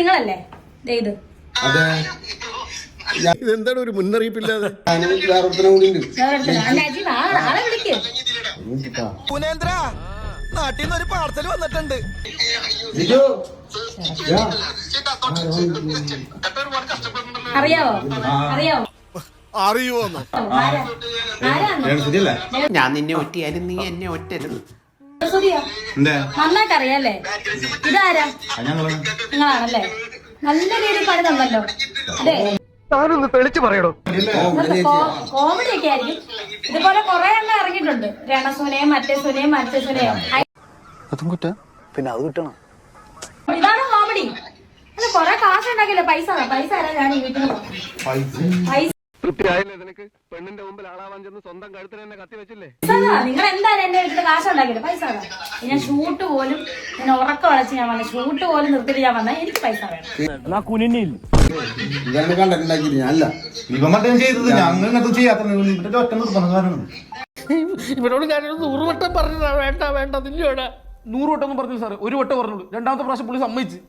നിങ്ങളല്ലേ ഇത്? ഇതെന്താണ് ഒരു മുന്നറിയിപ്പില്ലാതെ? നാളെ വിളിക്ക്. നാട്ടിൽ ഒരു പാർസൽ വന്നിട്ടുണ്ട്. അറിയാവോ? അറിയുവോന്നോ? ഞാൻ നിന്നെ ഒറ്റയാലും നീ എന്നെ ഒറ്റരുത്. നന്നായിട്ട് അറിയാല്ലേ? ഇതാരാ? നിങ്ങളാണല്ലേ? നല്ല രീതിയിൽ പണി തന്നല്ലോ അല്ലേ? താനൊന്ന് തെളിച്ചു പറയണോ? കോമഡി ഒക്കെ ആയിരിക്കും. ഇതുപോലെ കുറെ എണ്ണം ഇറങ്ങിയിട്ടുണ്ട്. രണസുനയും മറ്റേ സുനയും മറ്റേ സുനയും. അതും കുറ്റ പിന്നെ അത് കിട്ടണം. ഇതാണ് കോമഡി. അല്ല കൊറേ കാശ് ഉണ്ടാക്കില്ലേ? പൈസ തരാൻ ഞാൻ ഈ വീട്ടിൽ പൈസ തൃപ്തിയായില്ലേ നിനക്ക്? പെണ്ണിന്റെ മുമ്പിൽ ആളാവാൻ ചെന്ന് സ്വന്തം കഴുത്തിന് തന്നെ കത്തി വെച്ചില്ലേ? നിങ്ങൾ എന്തായാലും എന്റെ വീട്ടിൽ കാശ് ഉണ്ടാക്കില്ല. പൈസ ഞാൻ ഷൂട്ട് പോലും ഞാൻ ഉറക്കം അടച്ച് ഞാൻ വന്ന ഷൂട്ട് പോലും നിർത്തിയിട്ട് ഞാൻ വന്ന എനിക്ക് പൈസ വേണം. ഇവരോട് ഞാനൊരു 100 വട്ടം പറഞ്ഞതാ വേണ്ട വേണ്ട. 100 വട്ടം ഒന്നും പറഞ്ഞു സാറേ, 1 വട്ടം പറഞ്ഞോളൂ. രണ്ടാമത്തെ പ്രാവശ്യം പുള്ളി സമ്മതിച്ച്.